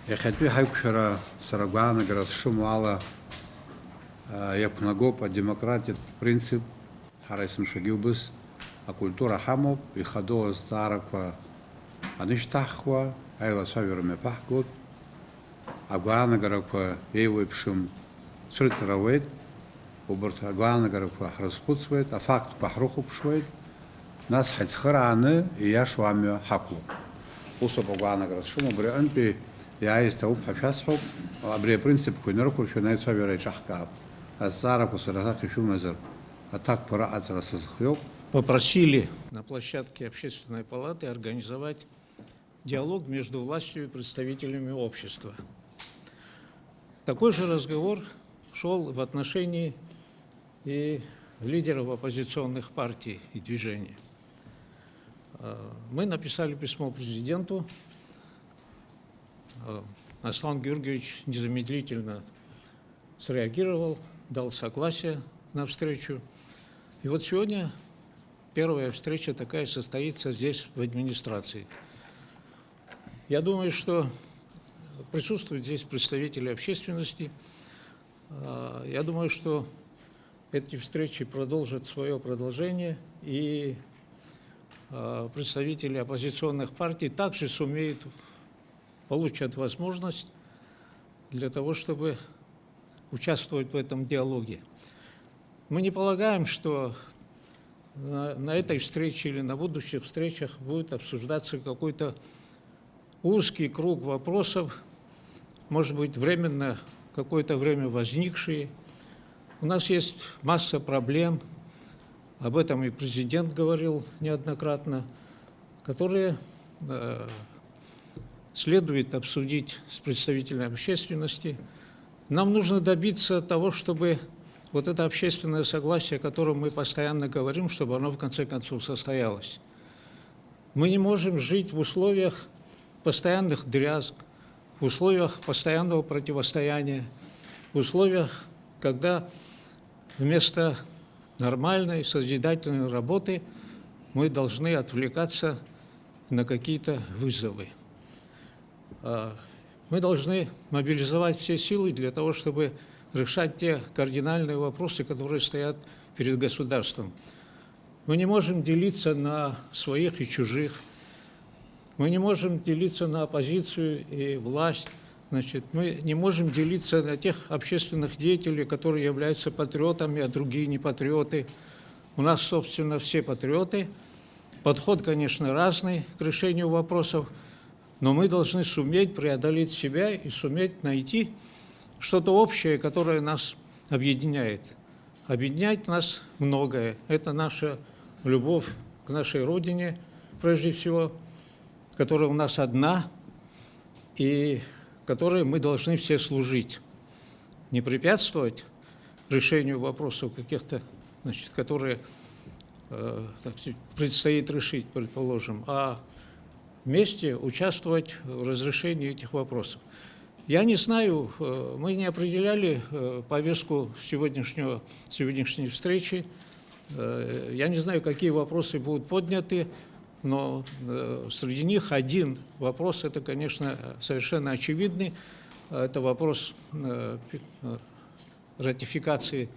Иахьатәи ҳаиқәшәара сара гәаанагара сшымоу ала иақәнагоуп адемократиатә принцип, ҳара есымшагьы убыс акультура ҳамоуп, ихадоу азҵаарақәа анышьҭаҳхуа, аилацәажәара мҩаԥаҳгоит, агәаанагарақәа еиуеиԥшым цәырҵрауеит, убарҭ агәаанагарақәа ҳрызхәыцуеит, афактқәа ҳрыхәаԥшуеит, нас ҳаицхырааны ииашоу амҩа ҳақәлоуп. Усоуп агәаанагара сшымоу, абри аҟынтәи иааиз ҭауп ҳәа шәасҳәоп, абри апринципқәа инарықәыршәаны аицәажәара иҿаҳкаап. Азҵаарақәа сара арахь ишәымазар аҭакқәа раҟаҵара сызхиоуп. Попросили на площадке Общественной палаты организовать диалог между властью и представителями общества. Такой же разговор шел в отношении и лидеров оппозиционных партий и движений. Мы написали письмо президенту. Аслан Георгиевич незамедлительно среагировал, дал согласие на встречу. И вот сегодня первая встреча такая состоится здесь, в администрации. Я думаю, что присутствуют здесь представители общественности. Я думаю, что эти встречи продолжат свое продолжение, и представители оппозиционных партий также получат возможность для того, чтобы участвовать в этом диалоге. Мы не полагаем, что на этой встрече или на будущих встречах будет обсуждаться какой-то узкий круг вопросов, может быть, временно, какое-то время возникшие. У нас есть масса проблем, об этом и президент говорил неоднократно, которые следует обсудить с представителями общественности. Нам нужно добиться того, чтобы вот это общественное согласие, о котором мы постоянно говорим, чтобы оно в конце концов состоялось. Мы не можем жить в условиях постоянных дрязг, в условиях постоянного противостояния, в условиях, когда вместо нормальной, созидательной работы мы должны отвлекаться на какие-то вызовы. Мы должны мобилизовать все силы для того, чтобы решать те кардинальные вопросы, которые стоят перед государством. Мы не можем делиться на своих и чужих. Мы не можем делиться на оппозицию и власть. Значит, мы не можем делиться на тех общественных деятелей, которые являются патриотами, а другие не патриоты. У нас, собственно, все патриоты. Подход, конечно, разный к решению вопросов, но мы должны суметь преодолеть себя и суметь найти что-то общее, которое нас объединяет. Объединяет нас многое. Это наша любовь к нашей Родине, прежде всего, которая у нас одна, и которой мы должны все служить. Не препятствовать решению вопросов каких-то, значит, которые так сказать, предстоит решить, предположим, а вместе участвовать в разрешении этих вопросов. Я не знаю, мы не определяли повестку сегодняшней встречи. Я не знаю, какие вопросы будут подняты, но среди них один вопрос, это, конечно, совершенно очевидный. Это вопрос ратификации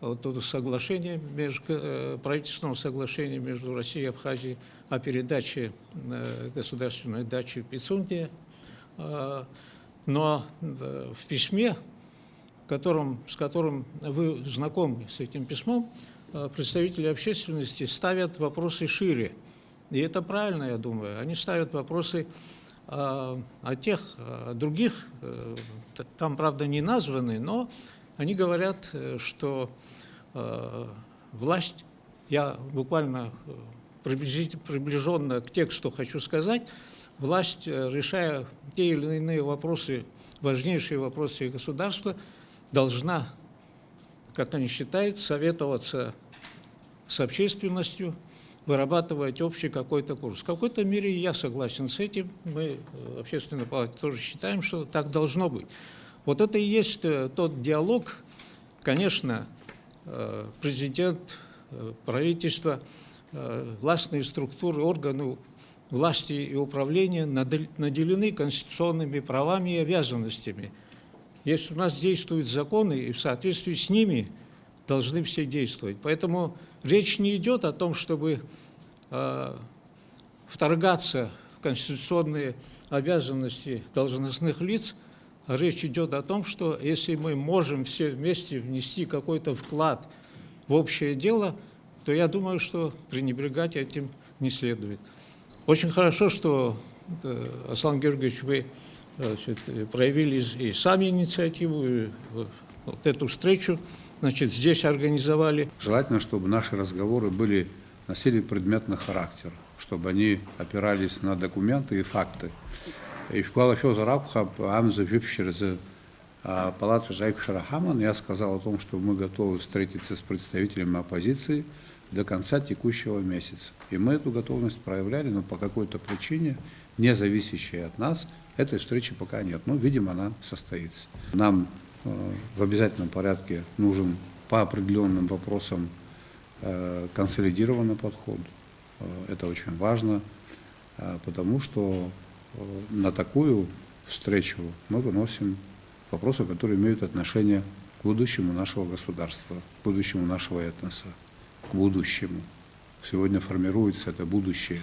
вот этого соглашения, правительственного соглашения между Россией и Абхазией о передаче государственной дачи Пицунде. Но в письме, с которым вы знакомы, с этим письмом, представители общественности ставят вопросы шире. И это правильно, я думаю. Они ставят вопросы о других, там, правда, не названы, но они говорят, что власть, я буквально приближенно к тексту хочу сказать, власть, решая те или иные вопросы, важнейшие вопросы государства, должна, как они считают, советоваться с общественностью, вырабатывать общий какой-то курс. В какой-то мере я согласен с этим. Мы в Общественной палате тоже считаем, что так должно быть. Вот это и есть тот диалог. Конечно, президент, правительство, властные структуры, органы власти и управления наделены конституционными правами и обязанностями. Если у нас действуют законы, и в соответствии с ними должны все действовать. Поэтому речь не идет о том, чтобы вторгаться в конституционные обязанности должностных лиц, а речь идет о том, что если мы можем все вместе внести какой-то вклад в общее дело, то я думаю, что пренебрегать этим не следует. Очень хорошо, что, Аслан Георгиевич, вы проявили и сами инициативу, и вот эту встречу, здесь организовали. Желательно, чтобы наши разговоры носили предметный характер, чтобы они опирались на документы и факты. И в Палаты Жайк Шарахаман я сказал о том, что мы готовы встретиться с представителями оппозиции до конца текущего месяца. И мы эту готовность проявляли, но по какой-то причине, не зависящей от нас, этой встречи пока нет. Но, видимо, она состоится. Нам в обязательном порядке нужен по определенным вопросам консолидированный подход. Это очень важно, потому что на такую встречу мы выносим вопросы, которые имеют отношение к будущему нашего государства, к будущему нашего этноса, к будущему. Сегодня формируется это будущее,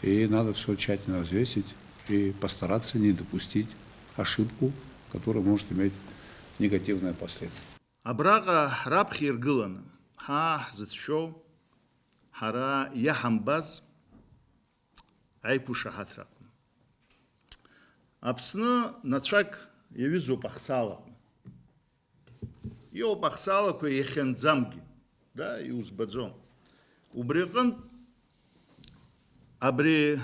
и надо все тщательно взвесить и постараться не допустить ошибку, которая может иметь негативные последствия. Абрага рабхир гыланы, зацшо, хара яхамбаз, айпушахатрак. Апсны нацак явизу пахсала. Йо пахсала кое ехензамги, да, и узбадзом. Убреган абри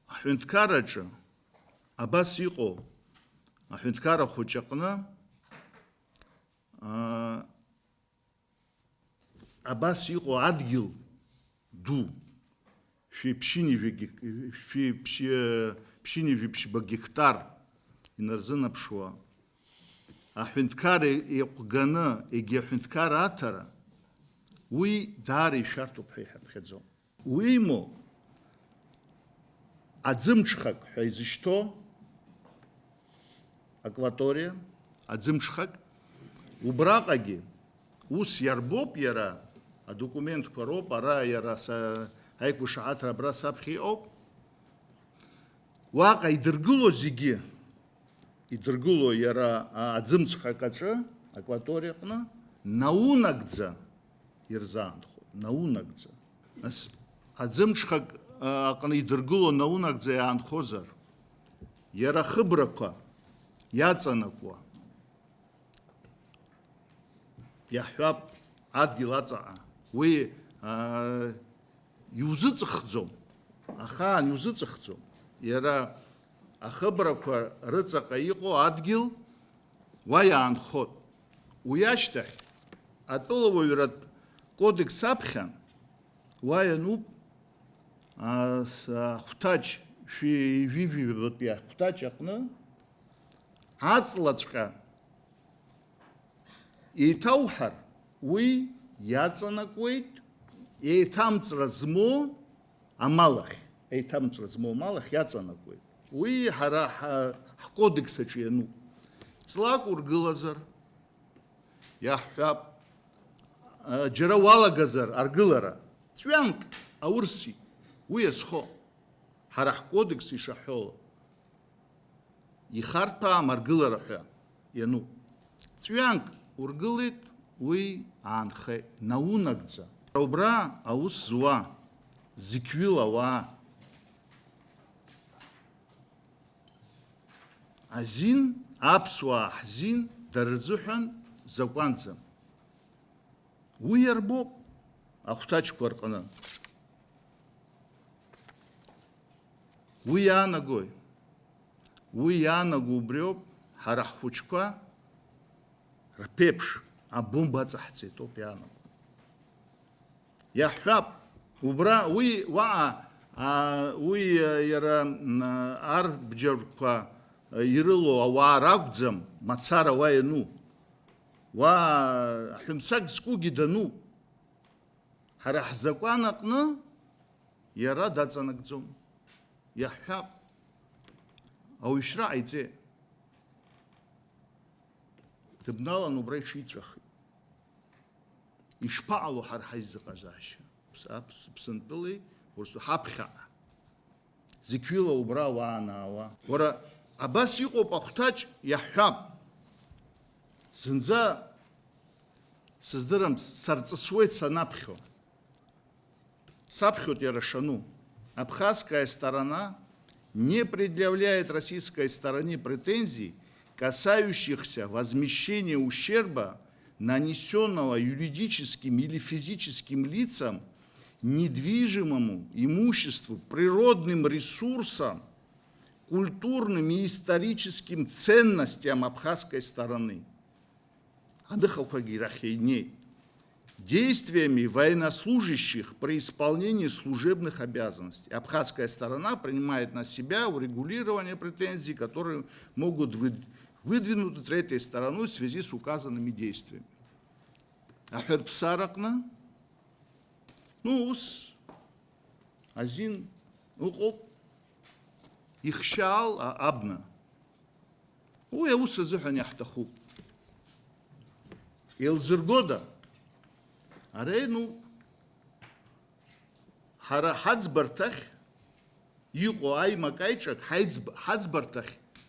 хюнткараджа, абас иго, хюнткара хучакна, абас иго адгил ду, фи пшини гектар инарзына пшуа. А хюнткаре иqgana иги хюнткара атара, уи дари шарту пхедзо. Уимо адзымчхак хайзишто акватория, адзымчхак убрaqаги ус ярбоп яра, а документ короп ара яра са айкушаатра брасапхиоп. Ваqa идыргыло зиги, идыргыло яра адзымцхакача акваторияqna наунагдза ирзаанхо, наунагдза. Ас адзымчхак аҟны идыргыло наунагдза иаанхозар, яра хыбрақәа иаҵанакуа, иаҳҳәап адгьыл аҵаҟа, уи иузыҵыхӡом, ахаан иузыҵыхӡом. Яра ахыбрақәа рыҵаҟа иҟоу адгьыл уа иаанхот. Уи ашьҭахь атәылауаҩратә кодекс аԥхьан уа иануп ахәҭаҷ шәи-жәижәибатәи ахәҭаҷ аҟны аҵлаҵәҟьа еиҭауҳар, уи иаҵанакуеит еиҭамҵра змоу амал ахь. Еиҭамҵра змоу амал ахь иаҵанакуеит. Уи ҳара ҳкодексаҿы иануп. Ҵлак ургылазар, иаҳҳәап, џьара уалагазар аргылара, ҵәҩанк аурсит, уи иазхо, ҳара ҳкодекс ишаҳәола. Ихарҭәаам аргылара ҳәа иануп. Ҵәҩанк ургылеит, уи аанхеит, наунагӡа. Убра аус зуа, зықьҩыла ауаа, азин, аԥсуаа ҳзин дара рзыҳәан закәанӡам. Уи иарбоуп ахәҭаҷқәа рҟны. Уи иаанагои? Уи иаанаго убриоуп, ҳара ҳхәыҷқәа рԥеиԥш абомба аҵаҳҵеит ауп иаанаго. Иаҳҳәап, убра уи уаҟа уи иара арбџьарқәа ирыло ауаа ракәӡам мацара уа иану. Уа ҳәымцак зкугьы дануп. Ҳара ҳзакәан аҟны иара даҵанакӡом. يحب أو يشرع يتي تبنالا نبري شيترخي يشبعلو حر حيز قزاش بسنتبلي ورستو حبخا زكويلا وبرا وانا ورا أباس يقو بختاج يحب سنزا سздырам сарцесует санапхо. Сапхот я расшану. Абхазская сторона не предъявляет российской стороне претензий, касающихся возмещения ущерба, нанесенного юридическим или физическим лицам, недвижимому имуществу, природным ресурсам, культурным и историческим ценностям абхазской стороны. Действиями военнослужащих при исполнении служебных обязанностей. Абхазская сторона принимает на себя урегулирование претензий, которые могут выдвинуты третьей стороной в связи с указанными действиями. Ахерпсаракна, Азин, Ихшал, Абна. Я усазыхан яхтаху. Елзыргода. Арейну хара хацбартах юго ай макайчак хацбартах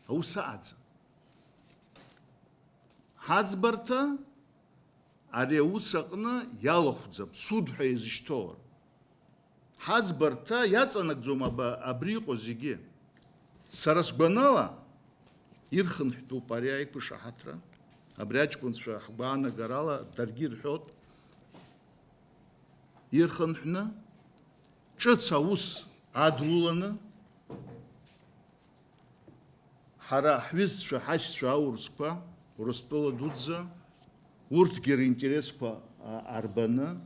аусаадз. Хацбарта ареусакна ялохудзаб судха изиштор. Хацбарта яцанакзома абриqo зиге. Сарасгбанала ирхан хту паряйк пушахатра. Абрячкунсва хбана гарала даргир хот. Ирханхна, Чацаус Адлулана, Хара Хвиз Шахаш Шаурсква, Уроспела Дудза, Уртгер интересква Арбана,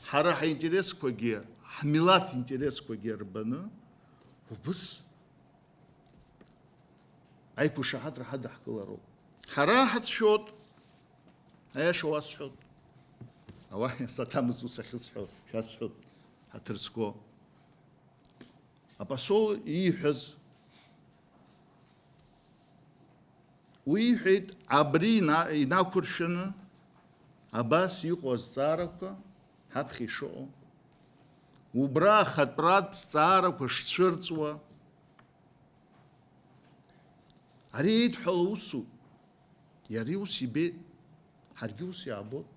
Хараха интересква ге, Хамилат интересква ге Арбана, Убыс Айку Шахатра Хадах Каларо. Харахат Шот, Аяшуас Шот. Авахи сатамыз усахисхо, шасхо, хатырско. А посол ихаз. Уихит абрина и накуршина, абас юхоз царавка, хапхи шо. Убра хатпрат царавка шчырцва. Арит халусу. Яриу себе, харгиуси абот.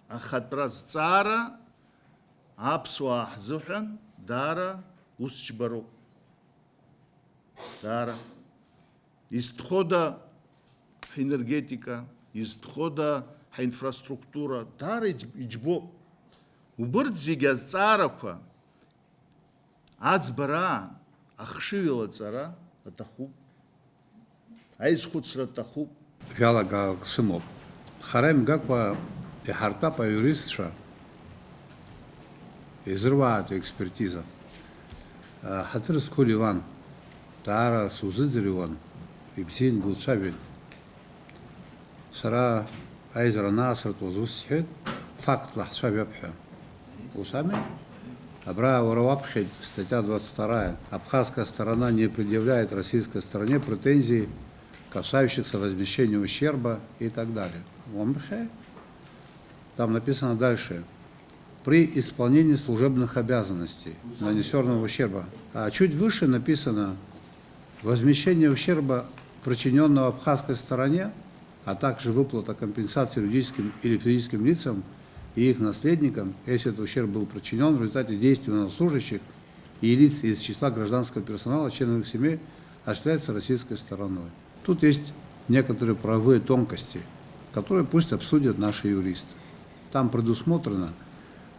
Ахатпраз цара, апсуа ахзухан, дара, усчбару. Дара. Истхода энергетика, истхода инфраструктура, дара иджбо. Убырт зигаз цараква, ацбара, ахшивила цара, атаху. Айзхуцра таху. Фиалага Ксымов. Харайм Гаква и Хартапа юристша изрывает экспертиза. Хатыр Скуливан, Тара Сузидзериван, Ипсин Гулцавин. Сара Айзра Наср Тозусхед, факт Лахсвабябха. Усами? Абра Воровапхед, статья 22. Абхазская сторона не предъявляет российской стороне претензий, касающихся возмещения ущерба и так далее. Там написано дальше. При исполнении служебных обязанностей, нанесенного ущерба. А чуть выше написано возмещение ущерба, причиненного абхазской стороне, а также выплата компенсации юридическим или физическим лицам и их наследникам, если этот ущерб был причинен в результате действий военнослужащих и лиц из числа гражданского персонала, членов их семей, осуществляется российской стороной. Тут есть некоторые правовые тонкости, которые пусть обсудят наши юристы. Там предусмотрено.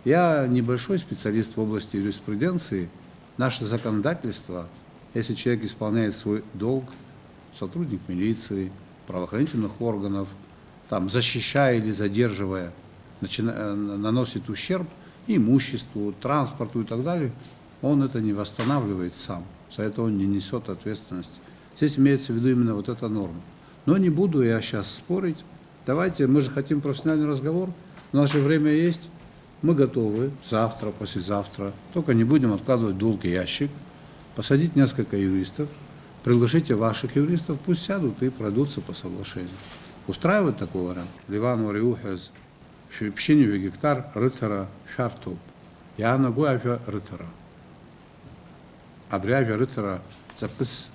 Я небольшой специалист в области юриспруденции. Наше законодательство, если человек исполняет свой долг, сотрудник милиции, правоохранительных органов, там, защищая или задерживая, наносит ущерб имуществу, транспорту и так далее, он это не восстанавливает сам. За это он не несет ответственности. Здесь имеется в виду именно вот эта норма. Но не буду я сейчас спорить. Давайте, мы же хотим профессиональный разговор. У нас же время есть. Мы готовы завтра, послезавтра, только не будем откладывать в долгий ящик, посадить несколько юристов, приглашите ваших юристов, пусть сядут и пройдутся по соглашению. Устраивает такой вариант? Ливан Вариухез, Пшиневе гектар рытера шарту. Я ногой авиа рытера. Абриавиа рытера запис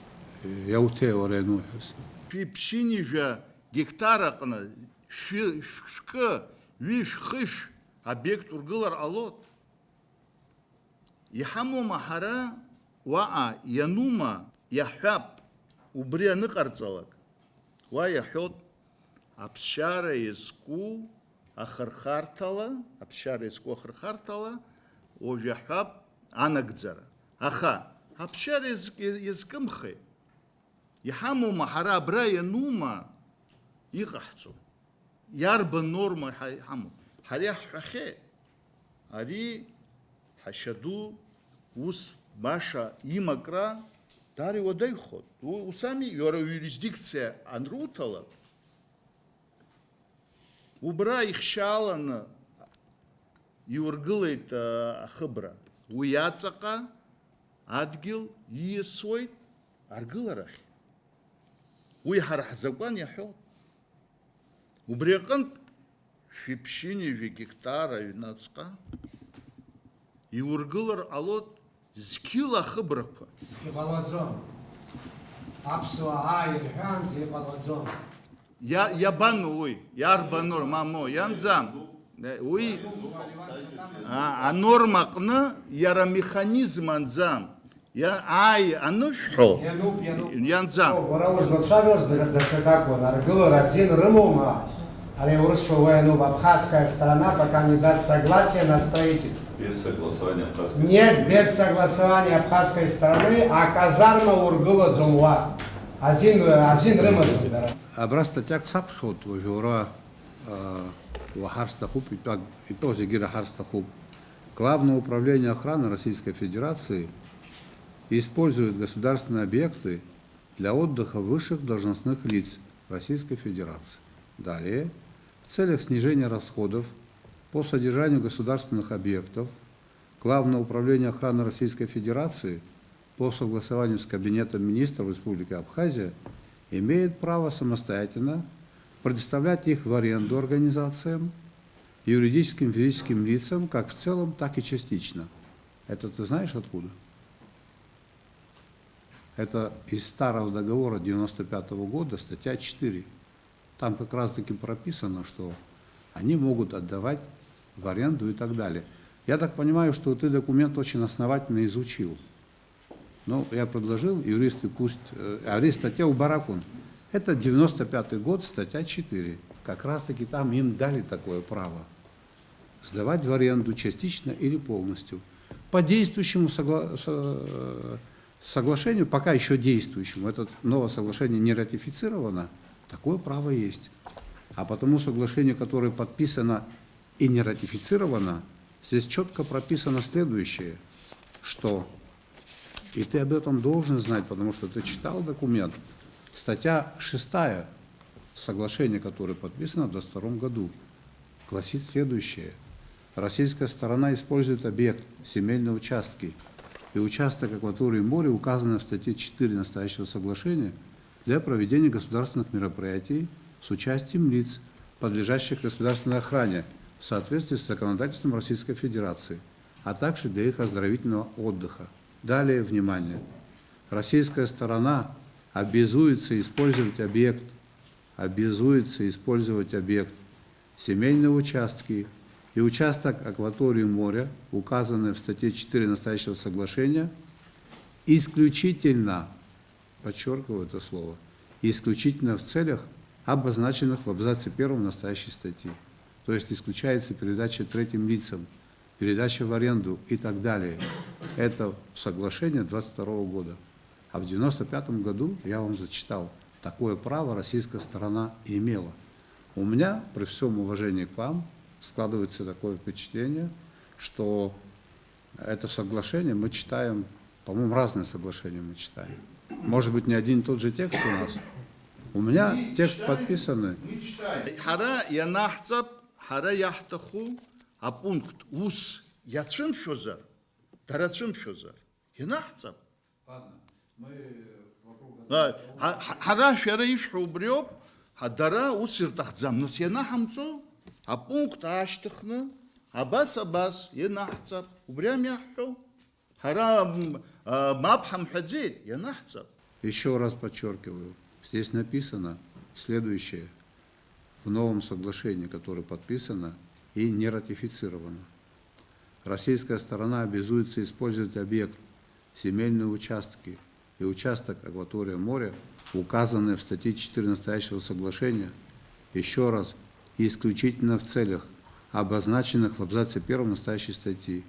яуте оренухез. Пшиневе гектара шка виш хыш объект ургылар алот. Яхаму махара ваа янума яхаб убрия ныкарцалак. Ва яхот апшара иску ахархартала, апшара иску ахархартала, о яхаб анагдзара. Аха, апшара искымхы. Яхаму махара бра янума иқахцу. Ярба норма хаму. Харях хахе. Ари хашаду ус баша имакра дари одайхот. Усами йора юрисдикция анрутала. Убра ихшалана юргылайт хыбра. Уяцака адгил иесойт аргыларах. Уйхарах закон яхот. Убрекан Фипшиневе гектара юнацка и ургылар алот зкила хыбраква. Ибалазон. Апсуа айрханз ибалазон. Я бану ой, ярбанор мамо янзам. Ой, а норма кна яра механизм анзам. Я ай анушхо. Янзам. Варауз лапшавёз дашакако наргыл разин рымума. Але урысшая абхазская сторона пока не даст согласия на строительство. Без согласования абхазской Нет, без согласования абхазской стороны, а казарма ургыла дзумва. Азин рымазым. Абра статья ксапхот, вожора вахарстахуп и тоже гира харстахуп. Главное управление охраны Российской Федерации использует государственные объекты для отдыха высших должностных лиц Российской Федерации. Далее, в целях снижения расходов по содержанию государственных объектов, Главное управление охраны Российской Федерации по согласованию с Кабинетом министров Республики Абхазия имеет право самостоятельно предоставлять их в аренду организациям, юридическим и физическим лицам, как в целом, так и частично. Это ты знаешь откуда? Это из старого договора 1995 года, статья 4. Там как раз-таки прописано, что они могут отдавать в аренду и так далее. Я так понимаю, что ты документ очень основательно изучил. Но я предложил, юристы пусть... статья у Баракун. Это 95 год, статья 4. Как раз-таки там им дали такое право. Сдавать в аренду частично или полностью. По действующему соглашению, пока еще действующему, это новое соглашение не ратифицировано, такое право есть. А по тому соглашению, которое подписано и не ратифицировано, здесь четко прописано следующее, что, и ты об этом должен знать, потому что ты читал документ, статья 6 соглашения, которое подписано в 1922 году, гласит следующее. Российская сторона использует объект, земельные участки и участок акватории моря, указанный в статье 4 настоящего соглашения, для проведения государственных мероприятий с участием лиц, подлежащих государственной охране в соответствии с законодательством Российской Федерации, а также для их оздоровительного отдыха. Далее, внимание, российская сторона обязуется использовать объект, земельные участки и участок акватории моря, указанный в статье 4 настоящего соглашения, исключительно, подчеркиваю это слово, исключительно в целях, обозначенных в абзаце 1 настоящей статьи. То есть исключается передача третьим лицам, передача в аренду и так далее. Это соглашение 22 года. А в 1995 году, я вам зачитал, такое право российская сторона имела. У меня, при всем уважении к вам, складывается такое впечатление, что это соглашение мы читаем, по-моему, разные соглашения мы читаем. Может быть, не один и тот же текст у нас. У меня текст подписанный. Хара янахцап, хара яхтаху, апункт ус иацәымшәозар, дарацәымшәозар, ианаҳҵап. Ҳара шәара ишәҳәо убри ауп, дара ус ирҭахӡам, нас ианаҳамҵо, апункт аашьҭыхны, абас ианаҳҵап, убри ами иаҳҳәо. Ҳара мап ҳамҳәаӡеит, ианаҳҵап. Еще раз подчеркиваю, здесь написано следующее. В новом соглашении, которое подписано и не ратифицировано. Российская сторона обязуется использовать объект, земельные участки и участок акватории моря, указанные в статье 4 настоящего соглашения, еще раз, исключительно в целях, обозначенных в абзаце 1 настоящей статьи,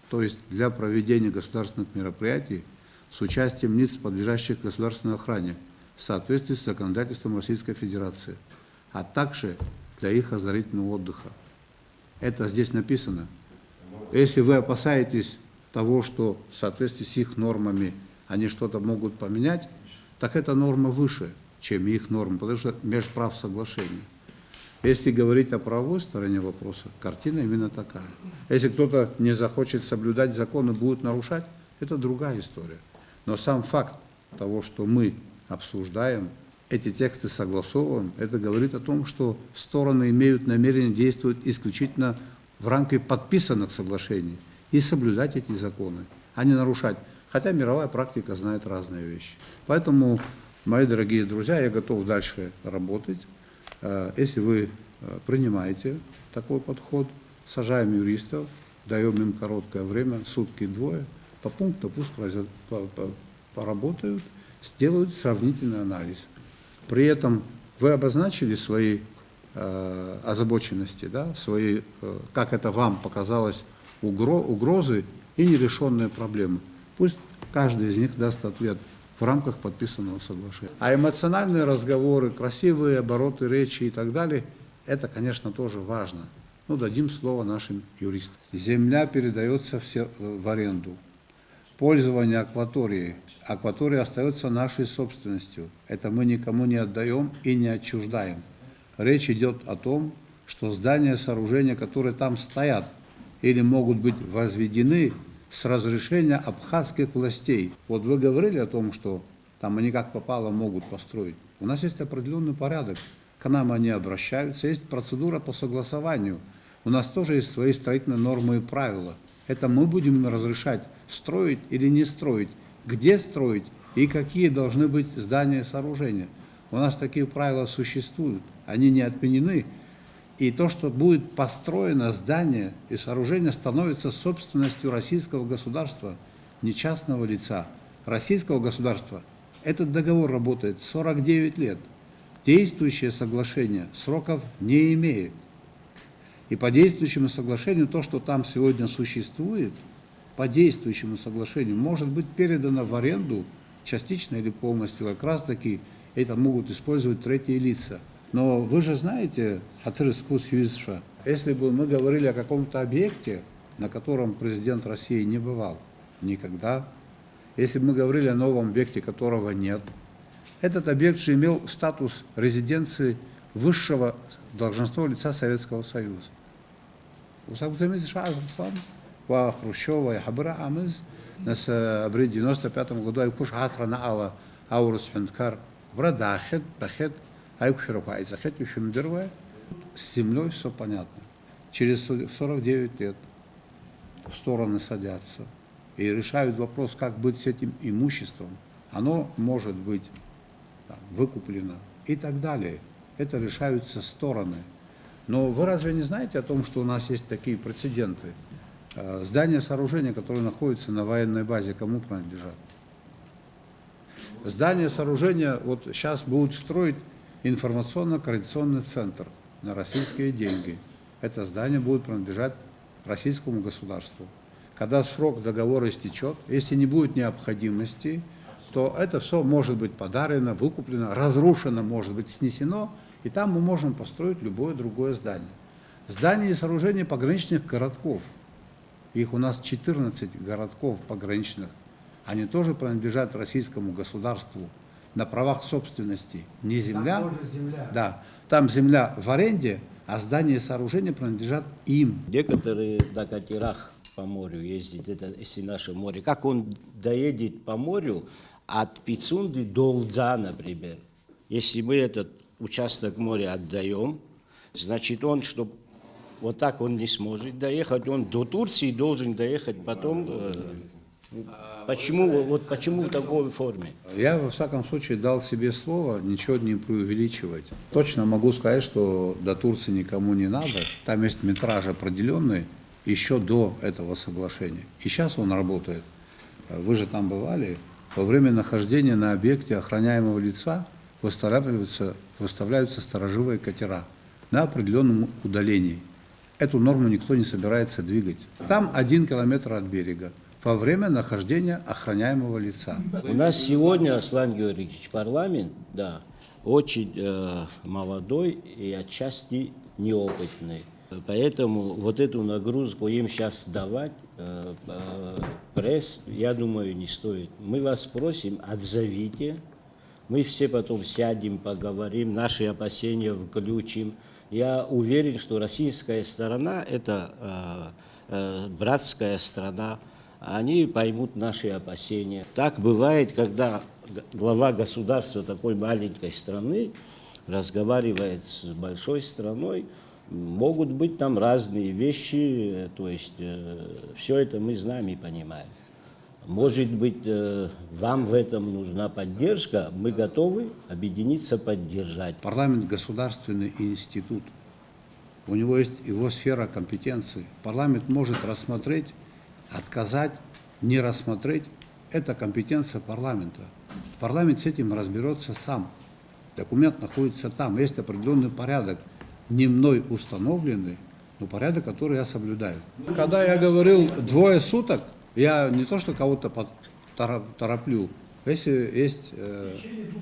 то есть для проведения государственных мероприятий с участием лиц, подлежащих государственной охране, в соответствии с законодательством Российской Федерации, а также для их оздоровительного отдыха. Это здесь написано. Если вы опасаетесь того, что в соответствии с их нормами они что-то могут поменять, так эта норма выше, чем их норма, потому что межправ соглашения. Если говорить о правовой стороне вопроса, картина именно такая. Если кто-то не захочет соблюдать закон и будет нарушать, это другая история. Но сам факт того, что мы обсуждаем, эти тексты согласовываем, это говорит о том, что стороны имеют намерение действовать исключительно в рамках подписанных соглашений и соблюдать эти законы, а не нарушать. Хотя мировая практика знает разные вещи. Поэтому, мои дорогие друзья, я готов дальше работать. Если вы принимаете такой подход, сажаем юристов, даем им короткое время, сутки-двое, по пункту пусть поработают, сделают сравнительный анализ. При этом вы обозначили свои озабоченности, да, свои, как это вам показалось, угрозы и нерешенные проблемы. Пусть каждый из них даст ответ в рамках подписанного соглашения. А эмоциональные разговоры, красивые обороты речи и так далее, это, конечно, тоже важно. Ну, дадим слово нашим юристам. Земля передается в аренду. Пользование акваторией. Акватория остается нашей собственностью. Это мы никому не отдаем и не отчуждаем. Речь идет о том, что здания, сооружения, которые там стоят или могут быть возведены с разрешения абхазских властей. Вот вы говорили о том, что там они как попало могут построить. У нас есть определенный порядок. К нам они обращаются, есть процедура по согласованию. У нас тоже есть свои строительные нормы и правила. Это мы будем им разрешать строить или не строить, где строить и какие должны быть здания и сооружения. У нас такие правила существуют, они не отменены. И то, что будет построено здание и сооружение, становится собственностью российского государства, не частного лица. Российского государства. Этот договор работает 49 лет. Действующее соглашение сроков не имеет. И по действующему соглашению то, что там сегодня существует, по действующему соглашению может быть передано в аренду частично или полностью. Как раз таки это могут использовать третьи лица. Но вы же знаете, если бы мы говорили о каком-то объекте, на котором президент России не бывал никогда, если бы мы говорили о новом объекте, которого нет, этот объект же имел статус резиденции высшего должностного лица Советского Союза. Хрущева и Хабра Амыз нас в 95 году айкуш хатра наала аурус хюнткар врадахет бахет айкушеров айцахет юшимдерва. С землей все понятно. Через 49 лет стороны садятся и решают вопрос, как быть с этим имуществом. Оно может быть там выкуплено и так далее. Это решаются стороны. Но вы разве не знаете о том, что у нас есть такие прецеденты? Здания, сооружения, которые находятся на военной базе, кому принадлежат? Здания, сооружения, вот сейчас будут строить информационно-координационный центр на российские деньги. Это здание будет принадлежать российскому государству. Когда срок договора истечет, если не будет необходимости, то это все может быть подарено, выкуплено, разрушено, может быть снесено, и там мы можем построить любое другое здание. Здания и сооружения пограничных городков. Их у нас 14 городков пограничных. Они тоже принадлежат российскому государству на правах собственности. Не земля, Там тоже земля. да, там земля в аренде, а здания и сооружения принадлежат им. Некоторые на катерах по морю ездят, это если наше море. Как он доедет по морю от Пицунды до Лдза, например. Если мы этот участок моря отдаем, значит он, чтобы вот так он не сможет доехать, он до Турции должен доехать потом. Почему в такой форме? Я, во всяком случае, дал себе слово ничего не преувеличивать. Точно могу сказать, что до Турции никому не надо. Там есть метраж определенный еще до этого соглашения. И сейчас он работает. Вы же там бывали. Во время нахождения на объекте охраняемого лица выставляются сторожевые катера на определенном удалении. Эту норму никто не собирается двигать. Там 1 километр от берега во время нахождения охраняемого лица. У нас сегодня, Аслан Георгиевич, парламент, да, очень молодой и отчасти неопытный. Поэтому вот эту нагрузку им сейчас давать, пресс, я думаю, не стоит. Мы вас просим, отзовите, мы все потом сядем, поговорим, наши опасения включим. Я уверен, что российская сторона – это братская страна, они поймут наши опасения. Так бывает, когда глава государства такой маленькой страны разговаривает с большой страной, могут быть там разные вещи, то есть все это мы знаем и понимаем. Может быть, вам в этом нужна поддержка, мы готовы объединиться, поддержать. Парламент – государственный институт. У него есть его сфера компетенции. Парламент может рассмотреть, отказать, не рассмотреть. Это компетенция парламента. Парламент с этим разберется сам. Документ находится там. Есть определенный порядок, не мной установленный, но порядок, который я соблюдаю. Когда я говорил 2 суток, я не то, что кого-то тороплю. Если есть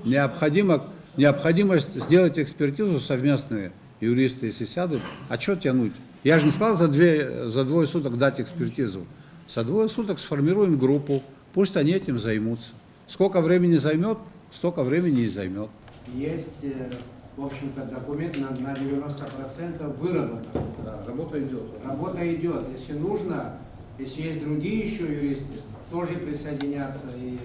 необходимость сделать экспертизу совместные, юристы, если сядут, а что тянуть? Я же не сказал за 2 суток дать экспертизу. За 2 суток сформируем группу, пусть они этим займутся. Сколько времени займет, столько времени и займет. Есть, в общем-то, документ на 90% выработан. Да, работа идет. Работа идет. Если нужно, если есть другие еще юристы, тоже присоединятся и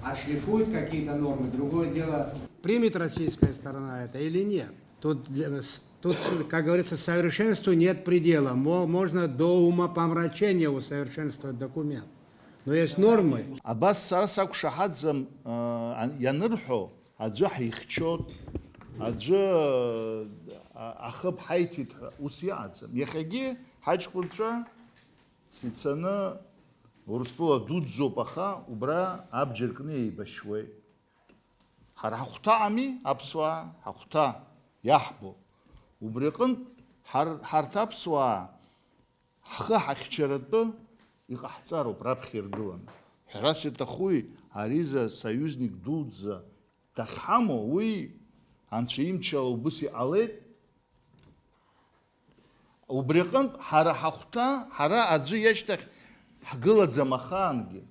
отшлифуют какие-то нормы. Другое дело, примет российская сторона это или нет. Тут, как говорится, совершенству нет предела. Можно до умопомрачения усовершенствовать документ. Но есть нормы. Абас сарасак шахадзам янырхо, аджа хайхчот, аджа ахаб хайтит усиадзам. Яхаги хаджкунша цицана урспула дудзо паха убра абджиркни башвей. Харахтами абсва хахта яхбу. Убрекн хартапсва ха хахчаратбо ихахцару прабхиргулан. Херас это хуй ариза союзник дудза тахамо уи анцвимчал убуси алет. Убрекн харахахта хара аджи яштах хгыладза маханги.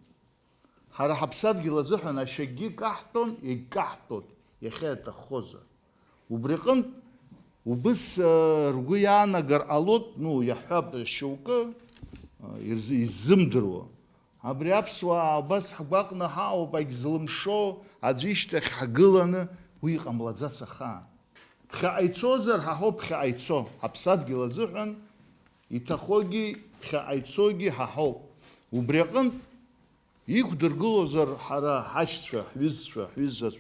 Харахапсад гилазухан ашаги кахтон и кахтот яхета хоза. Убрекн убыс ругуянагар алот, ну яхаб шука изымдыруа. Абриапсуа абас хабакна хао байгзлымшо аджиштах хагыланы уи камладзаца ха. Пхаайцозар хахо пхаайцо. Хапсад гилазухан итахоги пхаайцоги хахо. Убрекн ихдыргылозар хара хашчва хвизчва хвизчва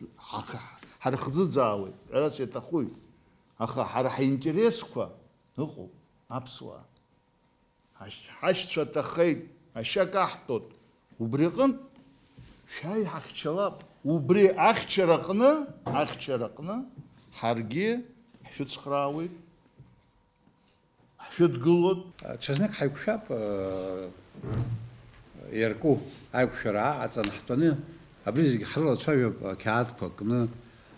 хара хзыдзауи. Раз это хуй. Аха хара интересква ыҟоуп аԥсуаа. Ҳашьцәа ҭахеит, ашьа каҳтәот. Убри аҟнытә шәааи ҳахьчалап. Убри ахьчараҟны ҳаргьы ҳшәыцхраауеит, ҳшәыдгылоит. Ҽазнык ҳаиқәшәап иарку аиқәшәара аҵанаҳтәаны абри зегьы ҳрылацәажәап қьаадқәа кны.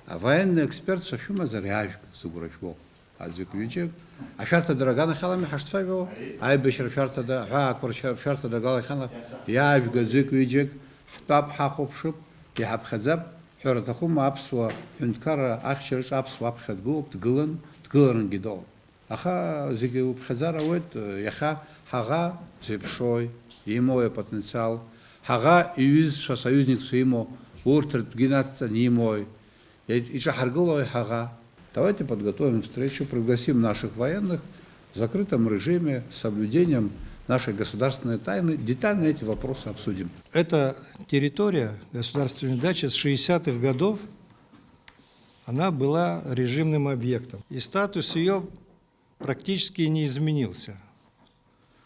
Военный экспертцәа шәымазар иаажәг сыгәра шәгәоуп. Аӡәк ҩыџьак ашәарҭа аганахьалами ҳашҭцәажәо, аибашьра шәарҭада, аҳәаақәа шәарҭада агалагьала иаажәг аӡәк ҩыџьак ҳтәап, ҳахәаԥшып, иҳаԥхьаӡап, ҳәара аҭахума аԥсуа ҳәынҭқарра ахьчараҿ аԥсуа аԥхьа дгылоуп, дгыларангьы доуп. Аха зиги упхазара уэт яха хага зепшой, имоя потенциал, хага июз союзник суимо, уртрт гинатца немой, и чахаргулой хага. Давайте подготовим встречу, пригласим наших военных в закрытом режиме с соблюдением нашей государственной тайны. Детально эти вопросы обсудим. Эта территория, государственная дача с 60-х годов, она была режимным объектом. И статус ее практически не изменился.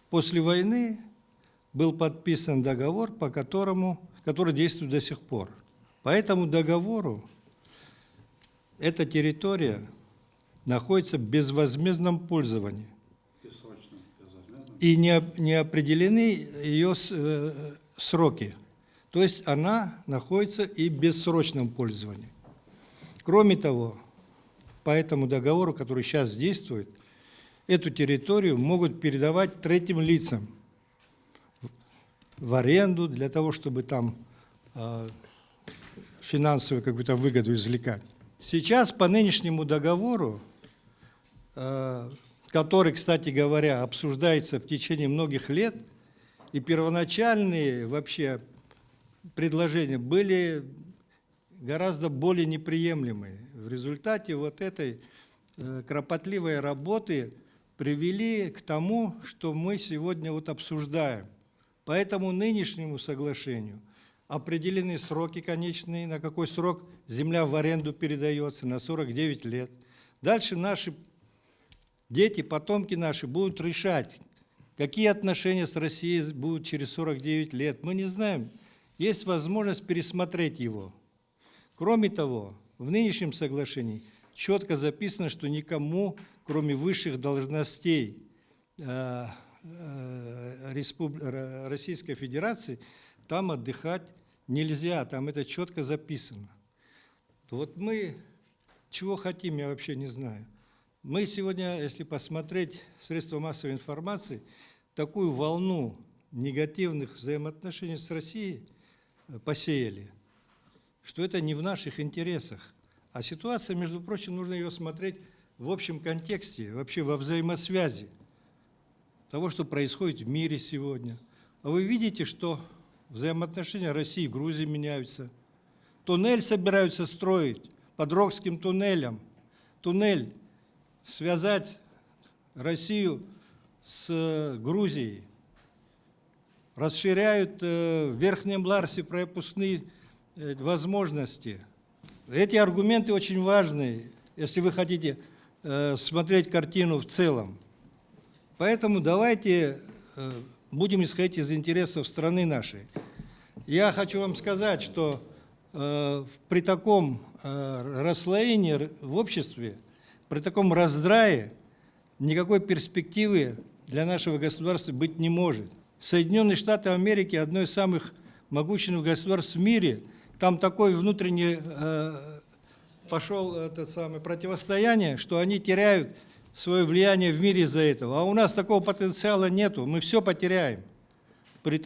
После войны был подписан договор, который действует до сих пор. По этому договору эта территория находится в безвозмездном пользовании. И не определены ее сроки. То есть она находится и в бессрочном пользовании. Кроме того, по этому договору, который сейчас действует, эту территорию могут передавать третьим лицам в аренду для того, чтобы там финансовую какую-то выгоду извлекать. Сейчас по нынешнему договору, который, кстати говоря, обсуждается в течение многих лет, и первоначальные вообще предложения были гораздо более неприемлемые. В результате вот этой кропотливой работы привели к тому, что мы сегодня вот обсуждаем. По этому нынешнему соглашению определены сроки конечные, на какой срок земля в аренду передается, на 49 лет. Дальше наши дети, потомки наши будут решать, какие отношения с Россией будут через 49 лет. Мы не знаем. Есть возможность пересмотреть его. Кроме того, в нынешнем соглашении четко записано, что никому, кроме высших должностей Российской Федерации, там отдыхать нельзя, там это четко записано. Вот мы чего хотим, я вообще не знаю. Мы сегодня, если посмотреть средства массовой информации, такую волну негативных взаимоотношений с Россией посеяли, что это не в наших интересах. А ситуация, между прочим, нужно ее смотреть в общем контексте, вообще во взаимосвязи того, что происходит в мире сегодня. А вы видите, что взаимоотношения России и Грузии меняются. Туннель собираются строить под Рогским туннелем. Туннель связать Россию с Грузией. Расширяют в Верхнем Ларсе пропускные возможности. Эти аргументы очень важны, если вы хотите смотреть картину в целом. Поэтому давайте будем исходить из интересов страны нашей. Я хочу вам сказать, что при таком расслоении в обществе, при таком раздрае никакой перспективы для нашего государства быть не может. Соединенные Штаты Америки – одно из самых могущественных государств в мире. Там такое внутреннее пошел противостояние, что они теряют свое влияние в мире из-за этого. А у нас такого потенциала нету, мы все потеряем при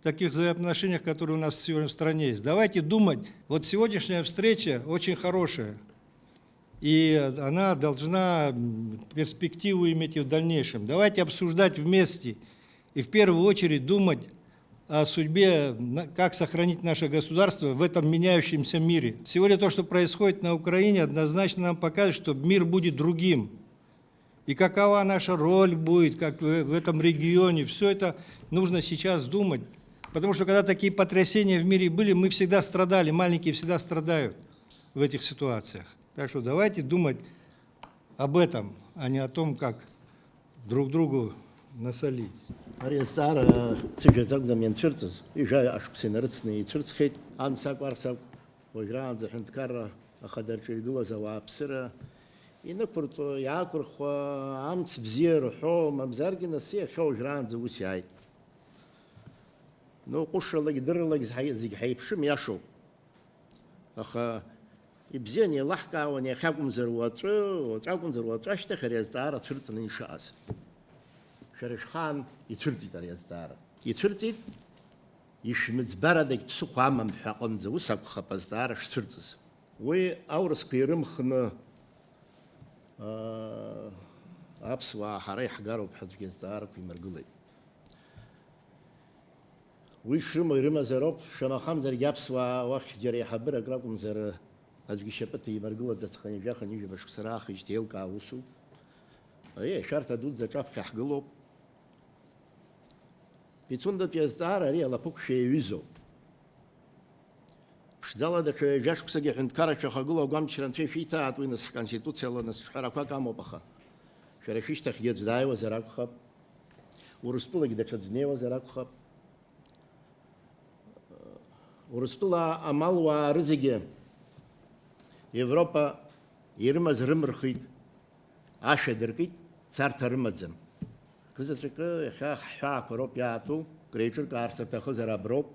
таких взаимоотношениях, которые у нас сегодня в стране есть. Давайте думать, вот сегодняшняя встреча очень хорошая, и она должна перспективу иметь и в дальнейшем. Давайте обсуждать вместе и в первую очередь думать о судьбе, как сохранить наше государство в этом меняющемся мире. Сегодня то, что происходит на Украине, однозначно нам показывает, что мир будет другим. И какова наша роль будет, как в этом регионе, все это нужно сейчас думать. Потому что когда такие потрясения в мире были, мы всегда страдали, маленькие всегда страдают в этих ситуациях. Так что давайте думать об этом, а не о том, как друг другу насолить. Ариастара цифрозак замен цирцус, и жай аж псинарцный цирцхет, ансак варсак, ойгран захенткара, ахадар чередула завапсера, и напорто якурхва амц бзер хо мабзаргина се хо жран завусяй. Но кушалак дырлак зиг хайпшим яшо. Аха ибзени лахка вани хакум зерватру, тракум зерватру, что Ариастара цирцный шас. شرشخان يتردي ترى يزدار يتردي يشمت بردك تسوق عم محقن زوسك خبز دار شتردز و أورس قيرم خنا аԥсуаа ҳара иҳгароуп ҳәа аӡәгьы азҵаарақәа имыргылеит. Уи шрымоу ирымазароуп, шамахамзаргьы аԥсуаа уахь џьара еиҳабырак ракәымзар аӡәгьы ишьапы ҭимыргылаӡацханы ижәахан ижәаба шықәса раахеижьҭеи еилкаа усуп. Ашәарҭа дуӡӡа аҿаԥхьа ҳгылоуп. Пицундатәи азҵаара ари алаԥықәшәа иаҩызоуп. Ԥшӡала даҽа жәашықәсагьы аҳәынҭқарра шәахагылоу агәамчра анцәа ишәиҭаат уи нас ҳконституциала нас ҿҳәарақәак амоуп аха. Шәара шәышьҭахьгьы аӡә дааиуазар акәхап. Урыстәылагьы даҽаӡә днеиуазар акәхап. Урыстәыла амалуаа рызегьы Европа ирымаз рымырхит, ашәа дыркит, царҭа рымаӡам. Кызаҵәыкы иахьа ҳҳәаақәа роуп иаатәу, креиҿыркаарц рҭахызар аброуп.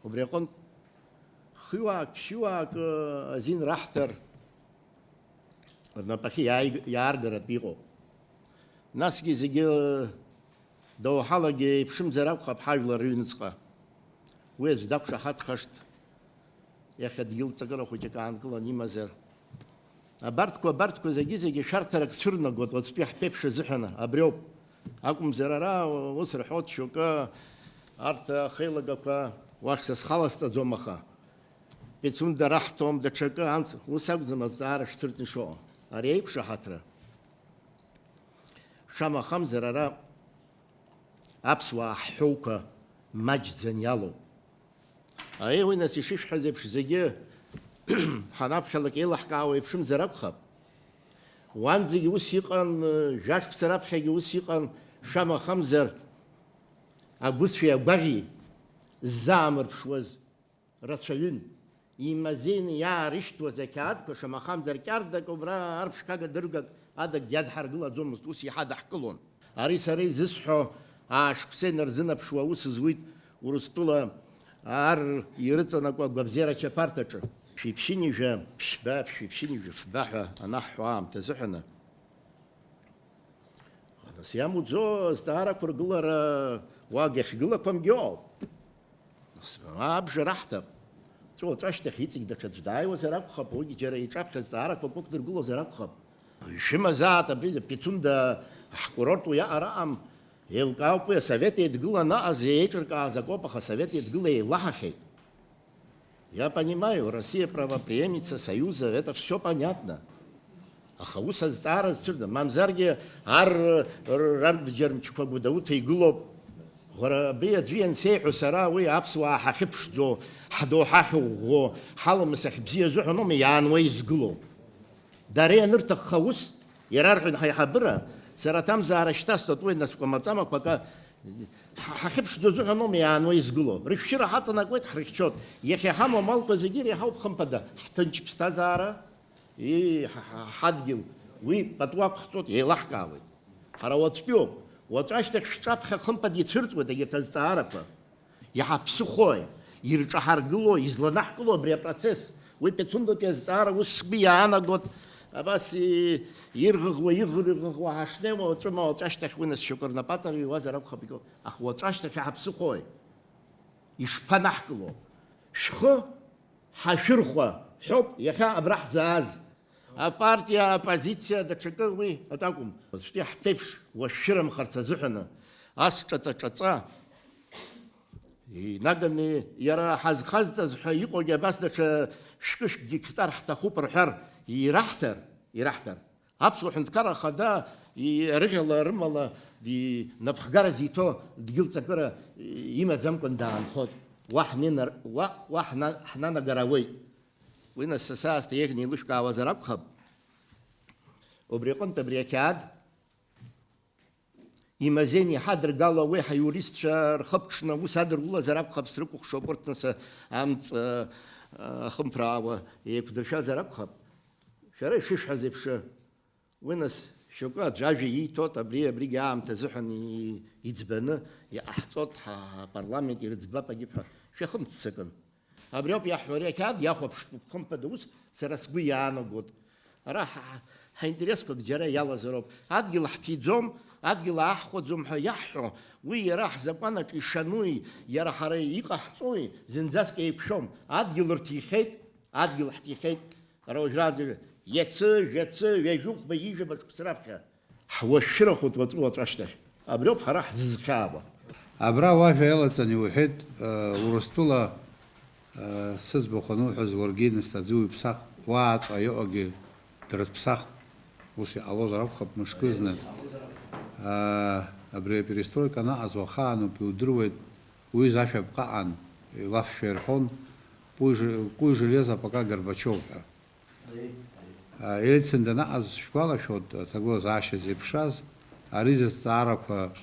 Убри аҟынтә хҩаак, ԥшьҩаак азин раҳҭар рнапахьы иааргаратә иҟоуп. Насгьы зегьы доуҳалагьы еиԥшымзар акәхап ҳажәлар рыҩныҵҟа. Уи аӡә дақәшаҳаҭхашт, иахьа дгьылҵакыра хәыҷык аанкылан имазар. Абарҭқәа зегьы шәарҭарак цәырнагоит уаҵәтәи ҳԥеиԥш азыҳәаны, абри ауп. Акәымзар ара ус рҳәоит шьоукы арҭ ахеилагақәа уахь сазхаласҵаӡом аха. Пицунда раҳҭом, даҽакы анц, ус акәӡам азҵаара шҭыртны ишыҟоу. Ари аиқәшаҳаҭра. Шамахамзар ара аԥсуаа ҳҳәоуқәа маҷӡан иалоуп. Уи нас ишышәҳәаз еиԥш зегьы ҳанаԥхьалак еилаҳкаауа еиԥшымзар акәхап. Уанӡагьы ус иҟан, жәашықәса раԥхьагьы ус иҟан, шамахамзар агәыцәеи агәаӷьи ззаамырԥшуаз рацәаҩын. Имазеины иаарышьҭуаз ақьаадқәа шамахамзар кьардак убра арԥшқага дыргак адак диадҳаргылаӡомызт, ус иҳадаҳкылон. Ари сара изысҳәо аашықәса инарзынаԥшуа аус зуит Урыстәыла ар ирыҵанакуа агәабзиарача ԥарҭаҿы. Шәиԥшьынижәа ԥшьба, шәиԥшьынижәа фба ҳәа анаҳҳәо аамҭа азыҳәаны. Нас иамуӡо азҵаарақәа ргылара уаг иахьгылақәамгьы ауп. Абжа раҳҭап. Уаҵәы ашьҭахь иҵегь даҽаӡә дааиуазар акәхап, уигьы џьара иҿаԥхьа азҵаарақәа ықәдыргылозар акәхап. Ишәымазаат абри Пицунда ҳкурорт уиаҟараам еилкаауп уи асовет еидгыланы аҟаз еиҿыркааз акоуп, аха асовет еидгыла еилаҳахьеит. Я понимаю, Россия правопреемница Союза, это все понятно. Аха ус азҵаара зцәырда, мамзаргьы рарбџьармчқәа Гәдоуҭа игылоуп. Уара абри аӡәы иансеиҳәо сара уи аԥсуаа ҳахьыԥшӡо, ҳдоу ҳахьыӷәӷәо, ҳаламыс ахьбзиа азыҳәаноума иаануа изгылоу. Дара ианырҭахха ус, ирарҳәон ҳаиҳабыра, сара аҭамзаара шьҭасҵоит уи наскәамаҵамақәак ҳахьыԥшӡо азыҳәаноума иаануа изгылоу. Рышәшьыра ҳаҵанакуеит, ҳрыхьчоит. Иахьа ҳамоу амалқәа зегьы иреиҳауп хымԥада ҳҭынч ԥсҭазаара, ҳадгьыл, уи пату ақәҳҵоит, еилаҳкаауеит. Ҳара уаҵәтәиуп. Уаҵәы ашьҭахь шәҿаԥхьа хымԥада ицәырҵуеит егьырҭ азҵаарақәа. Иҳаԥсыхәои, ирҿаҳаргылои, изланаҳкыло абри апроцесс. Уи Пицундатәи азҵаара ус сгәы иаанагот, абас ирӷыӷуа, иӷырӷыӷуа ҳашнеиуа уаҵәыма уаҵәы ашьҭахь уи нас шьоукы рнапаҵара иуазар акәхап иҟоу. Аха уаҵәы ашьҭахь иҳаԥсыхәои, ишԥанаҳкыло? Шәхы ҳашәырхәа ҳәоуп иахьа абра ҳзааз. Апартия, апозициа, даҽакы уи атакәым. Уаҵәтәи ҳԥеиԥш уашәшьырамхарц азыҳәаны ас ҿаҵа-ҿаҵа инаганы иара ҳазхазҵаз ҳәа иҟоугьы абас даҽа шәкышәкгьы қьҭар ҳҭахуп рҳәар ираҳҭар. Аԥсуа ҳәынҭқарра ахада рыӷьала рымала напхгара зиҭо дгьылҵакыра имаӡамкәан даанхоит. Уа ҳнанагар ауеит. Уи нас сасаасҭа еиӷьны еилышәкаауазар акәхап. Убри аҟынтә абри ақьаад имазеины иҳадыргало уи ҳаиуристцәа рхыԥҽны ус адыргылазар акәхап, срыкәыхшоуп урҭ нас амҵ ахымԥраауа еиқәдыршәазар акәхап. Шәара ишышәҳәаз еиԥш, уи нас шьоукы аӡәы ажәа ииҭоит, абригьы аамҭа азыҳәан иӡбаны иҟаҳҵоит ҳапарламент ирыӡбап агьыԥҳәа. Шәахымццакын. Абри ауп иаҳҳәо, ари ақьаад иахәаԥштәуп хымԥада ус сара сгәы иаанагот. Ара ҳаинтересқәак џьара иалазароуп. Адгьыл ҳҭиӡом, адгьыл аҳхәаӡом ҳәа иаҳҳәо, уи иара ҳзакәанаҿ ишануи, иара ҳара иҟаҳҵои зынӡаск еиқәшәом. Адгьыл рҭихеит, адгьыл ҳҭихеит. Ара уажәраанӡа иацы, жәацы, ҩажәыхәба, ижәаба шықәса раԥхьа حوشره خد وتروح ترشته أبريو بحرح زكابة أبرا واجه يلتني وحيد ورستولا سز بخنو حز ورجين استزوي بسخ واعط أيوجي درس بسخ وسي الله زرب خب مش كزنت أبرا перестройка на азвахану пиудрует уизашев каан лав шерхон куй железо пока Горбачев Ельцин аз школа шот тагло заше зипшаз аризес царапа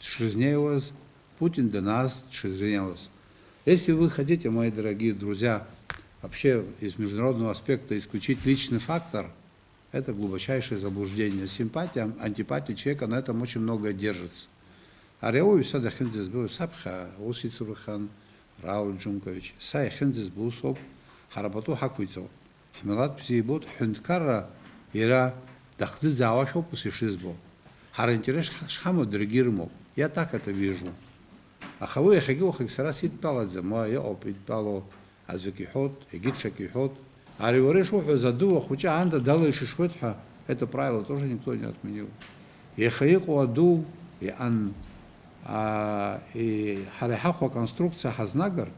Шизнеевоз, Путин до нас Шизнеевоз. Если вы хотите, мои дорогие друзья, вообще из международного аспекта исключить личный фактор, это глубочайшее заблуждение. Симпатия, антипатия человека на этом очень многое держится. А реой сада хензис был сапха, Усицурхан, Рауль Джункович, сай хензис был соп, харабату хакуйцо. Хмелат псиебот хюндкара ира дахзит завашо пусишизбо. Харинтереш шхамо дригирмо. Я так это вижу. А хавы я хагил хаксарасит паладзе, моя опит пало азукихот, егитшакихот. А ревареш уху задува, хотя анда дала шишхотха, это правило тоже никто не отменил. Я хаику аду, и ан и харихаху конструкция хазнагар,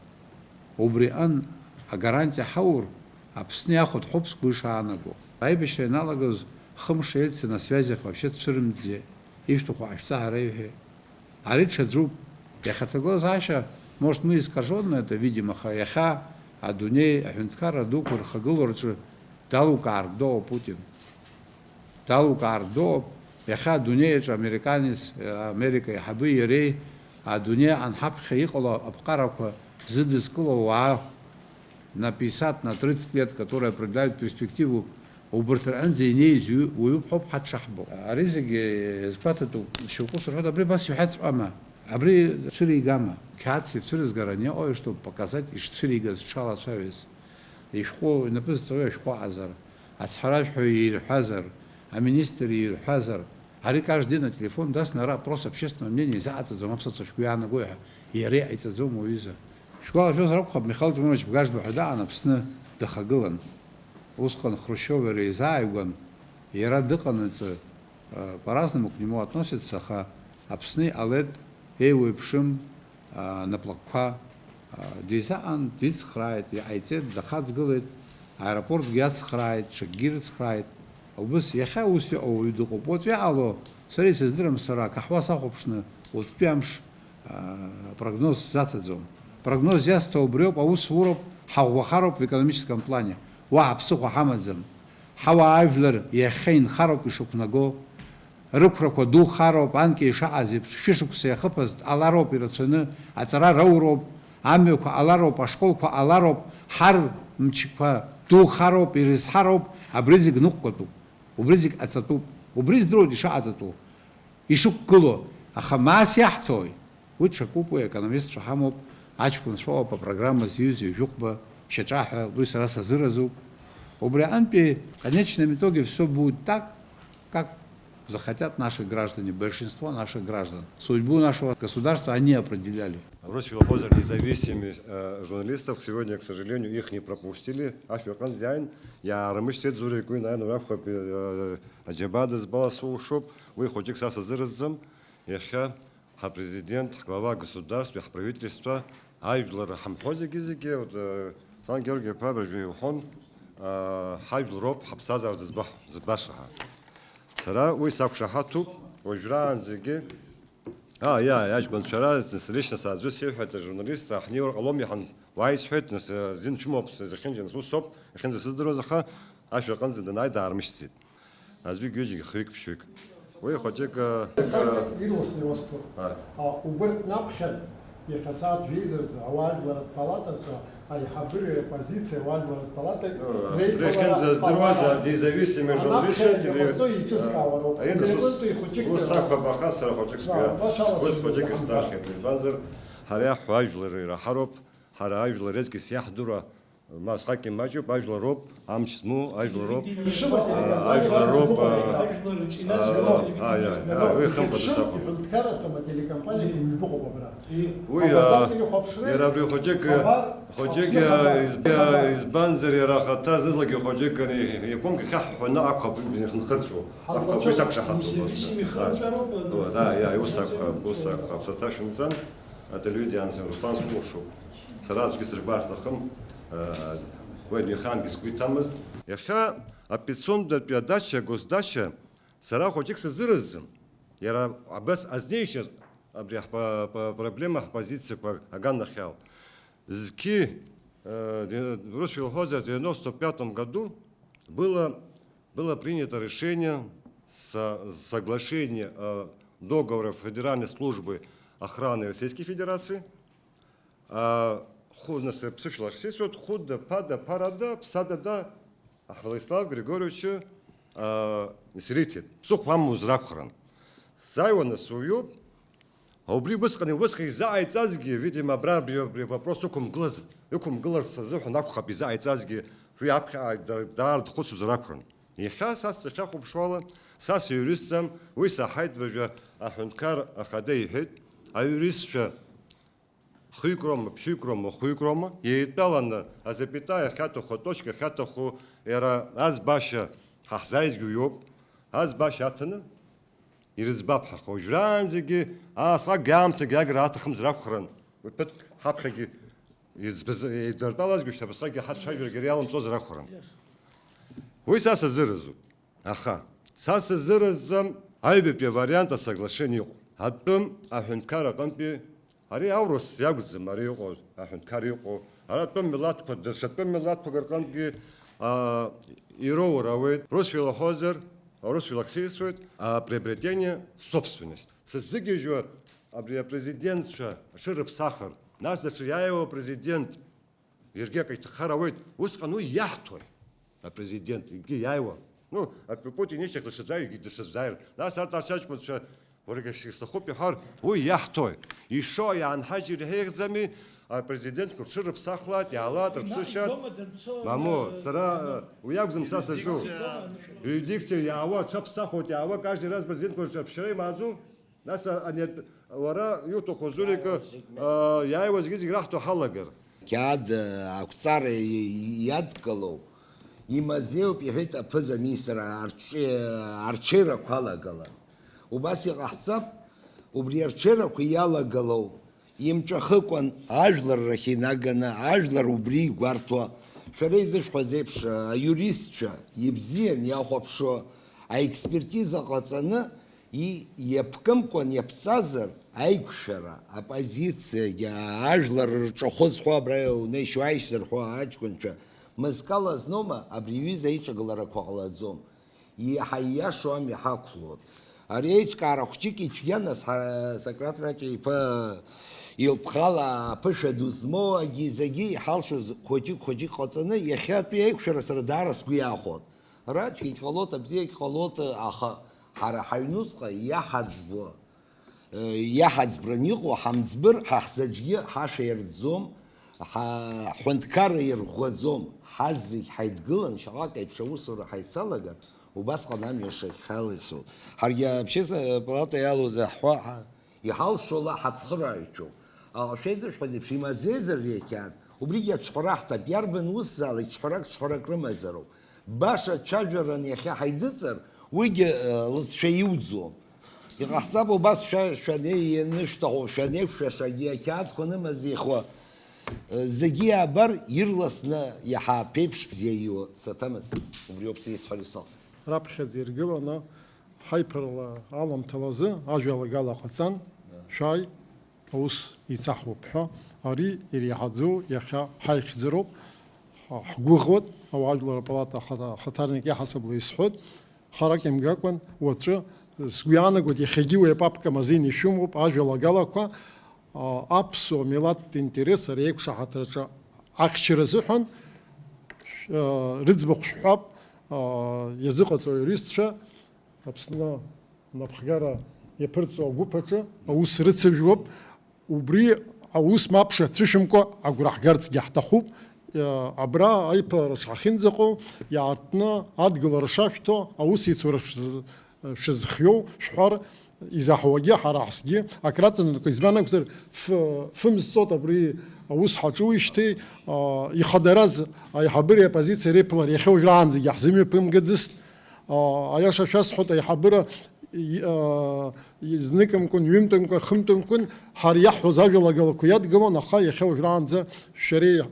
убриан, а гарантия хаур, а псняхот хопс куишаанагу. Айбище аналогоз хмшельцы на связях вообще цирмдзе. И что хочется арейхе. А речь друг, я хотел заша, может мы искаженно это видимо хаяха, а дуней, а хинткара дукур хагулорчу далукар до Путин. Далукар до яха дуней американец, Америка я хабы ерей, а дуней анхаб хаикола абкарака зидискула на 50, на 30 лет, которые определяют перспективу وبرتران زيني ويبحب حد شحبه رزق إثباتته شو قصر هذا أبري بس يحدث أما أبري سوري جاما كاتس سوري زغرانيا أو что показать إيش سوري جز شالا سويس إيش خو نبز توي إيش خو عذر أسحراج حوي حذر أمينستر حذر هاري каждый день на телефон даст на вопрос общественного мнения за это замапсаться шкуяна гоя и реакция зому виза школа что зарабхаб Михаил Тимурович багаж бухада она псна дахагылан Усхан Хрущев и Рейзаевган, и радыканыцы по-разному к нему относятся, а псны алет эйвы пшим на плакха, дизаан диц храет, и айтет дахац гылет, аэропорт гяц храет, шагирц храет, а быс яха уси овидуку, вот я алло, сори сездрам сара, кахва сахопшны, успямш прогноз затадзом. Прогноз яста обрёб, а ус вуроб хавахароб в экономическом плане. وعبسوق حمزم حوا عفلر يخين خرب يشوكناغو ركرك ودو خرب عنك يشعزب فيشوك سيخبز على روب يرسونه اترا روب عميك على روب اشكولك على روب حر مشكوا دو خرب يرز حرب ابرزق نقطو وبرزق اتسطو وبرز درو يشعزتو يشوك كلو اخماس يحتوي وتشكوبو экономист шахамов ачкун шоу по программе Союза Юхба Шачаха, вы сразу заразу. У Брианпи в конечном итоге все будет так, как захотят наши граждане, большинство наших граждан. Судьбу нашего государства они определяли. Бросил озеро независимых журналистов. Сегодня, к сожалению, их не пропустили. Африкан день, я рамышсет зуры, куй наверное вапхоп аджабады с баласушоп. Вы хотите ксаса заразом, яха президент, глава государства, правительства, айвлар хамхози гизике вот Сан Георгий Павлович Вихон хайвл роб хабсазар збашаха. Сара уй сакшахату ожран зиге. Я жгон вчера лично соответствие это журналист ахниор аломихан вайс хэтнес зин чмоп захинжен сусоп хинзе сыздырозаха ашвакан зиданай дармишсит. Азви гюжи хык пшык. Вы хотите вирусный восток. Уберт напхен и хасад визерз авальглар палата а хабыры позиция вальглар палата Рехензе здравия независимые журналисты. А я думаю, саква бахасра хотик спя. Господи Кристахи, Банзер, Харя Хвайжлер, Рахароб, Харайжлер, Резки Сяхдура, Масхаки маджу, ажлароп, амчсму, ажлароп, Хунткарата телекомпания Гульбугова брат. Ерабри ходжек из банзери рахата зызлаги ходжек яком ках хона акхаб бин хырчу. Акхаб сакшахат. Да, я усак абсаташинсан. Это люди ансын Руслан слушал. Сразу гисрбарстахым Войни хан дискутамыз. Яха апицон да передача госдача сара ходжек сызырызым. Я абас азнейшер по проблемах позиции по Аганнахел. Зки в Росфилхозе в 1995 году было принято решение соглашения договоров Федеральной службы охраны Российской Федерации. Худно психолог сесет худо пада парада псадада Владислав Григорьевич Сиритин. Псух вам музракхран. Зайвана свою, а убри быстрый зайцазги, видимо, брали вопрос, укум глаз сазух накуха зайцазги, фиапха дар дхусу зракрон. И хасас хахуб швала, сас юристам, вы сахайт вежа ахункар ахадей хит, а юристша хуйкрома, и талана, а запятая хату хоточка хатаху эра азбаша хахзайзгу йоб, азбаша атана. Ирзбаб хахо жранзиги аса гамт гаграт хмзрахран пет хапхаги издарталаз гушта басаги хасшайбер гериалом созрахран вы саса зырзу аха саса зырзам айбе варианта соглашения хаттым ахункара кампи ари аурус ягзым ари го ахункари го аратым милат поддержатым милат погерканги ироуравет Росфилхозер Росфилаксисует приобретение собственности. Сызыгижу президент Ширып Сахар, наш Дашияева президент Ергек Айтахаравет, ускану яхтой, президент Гияева. Ну, а Путин нечек дашизай, дашизай. Нас атачачку что орегаши сахопи хар, ой яхтой. И шо я анхаджир хегзами, а президент Ширып Сахлат, ялат, рцушат. Мамо, сара уягзам сасажу. Юрисдикция ява, чапсахот ява, каждый раз президент говорит, что мазу, нас они вора юту хозурика, я его згиз грахту халагер. Кяд акцары ядкало, имазеу пихета пыза мистера арчера халагала. Убаси гахсаб, убри арчера куялагало. Имчахыкон ажлар рахинагана, ажлар убри гвартуа. Шарейзыш хозепша, юристша, ебзен яхопшо, а экспертиза қацаны и епкымкон епсазыр айкшара, оппозиция, я ажлар чохоз хуабраю, нейшу айшсыр хуа ачкунча. Мызкала знома абривиза ича галара куаладзом. И хайяшу ами хаклот. Арейчка арахчики чьянас сакратраки по Илпхала пыша дузмо гизаги халшу ходжик хоцаны яхят пейкшера срадарас гуяхот. Рачки холота бзек холота аха хара хайнусqa яхadzбо яхadzбраниqo хамdzбр хахзаджги хашердзом хунткар иргъоdzом хазик хайдгылан шагакай пшаусура хайцалагар убасqa нам яшек халису. Харга общественная палата ялуза хва яхалшола хацхраичу. Шезер шхозеп шимазезер векян, убригят шхорахта бярбен уссал и шхорак рымазеру. Баша чаджаран яхя хайдыцер, уйге лысшеюдзу. И хахсабу бас шаней ныштаху, шаней шашаги акят хунымазихва. Загия бар ирласна яха пепш бзею сатамас. Убриопси схалисос. Рапхедзир гилона хайперла алам талазы, ажвала гала хацан, шай. Ус ицахвопха ари ирихадзу яха хайхзроп حقوقات او عجل палата خطرنك يحسب ليسحد خرج امجاكون وتر سويانا قد يخجيو يبابك مزين شومو عجل غلاكا ابسو ميلات انتريس ريك شحاترچا اكشرزحن رزبق حب يزقصو يريستشا ابسنا نبخغارا يبرصو غوبچا او سرڅجوب وبري اوس مابشه تشمكو اغراح غرت يحتخوب абра айпара шахинзако яартна адгылара шашто аусицура шзхё шхар изахваги харасги акратан кызбанак фмсцот абри аус хачуишти ихадараз ай хабри позиция реплар яхо гранз яхзими пымгадзис ая шашас хот ай хабра изныкам кун юмтам кун хымтам кун хар яху зажлагал куяд гамон ха яхо гранз шри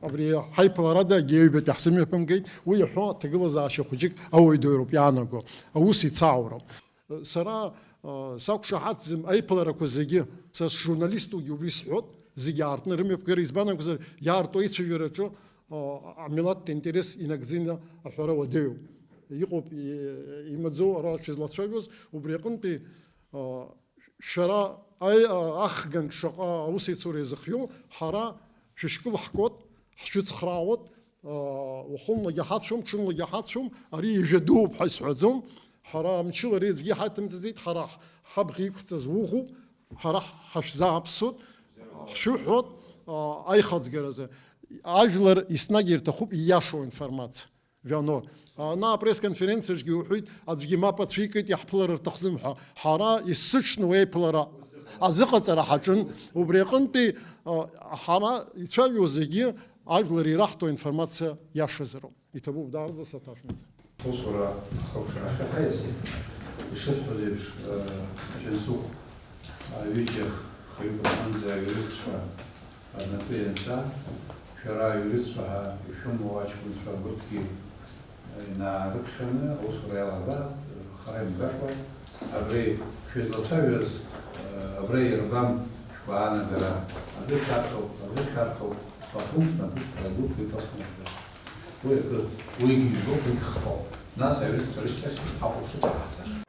абри хайпларада гейбет яхзими пымгейт уйхо тагылаза ашхуҗик авой дойруп янаго ауси цаурам сара сакшахатзм айпларако зеги са журналисту юрисхот зеги артнерим епкер избанак зер ярто ичверачо амилат интерес инагзина ахора вадею يقوب يمدزو راش زلاتشوس وبريقن بي شرا اي اخغن شقا اوسي سوري زخيو حرا ششكل حكوت حشوت خراوت وخلنا جحاتشم شنو جحاتشم اري يجدوب حيس عزم حرا مشل ريد في حاتم تزيد حرا حبغي تزوخو حرا حشزا بسود شو حوت اي خاص جرزه اجلر اسناجير تخوب ياشو انفورمация вянор на пресс-конференции жгюхит адвима патфикит яхплар тахзим хара исчну вейплара азыqaцара хачун убрекынти хара ичавюзеги аглари рахто информация яшызру итабу дарды саташмыз осора хавшара хайси ишес позебиш ченсу вечер хайбанза юрисва аднатуенца шара юрисва ишумовачку фабрики на рыбшаны осурайларда харайм гаква абрей шезлацавез абрей рбам швана гара абрей картов попункт на продукты посмотрят ой это уйги до их хо нас авис тристаш а вот что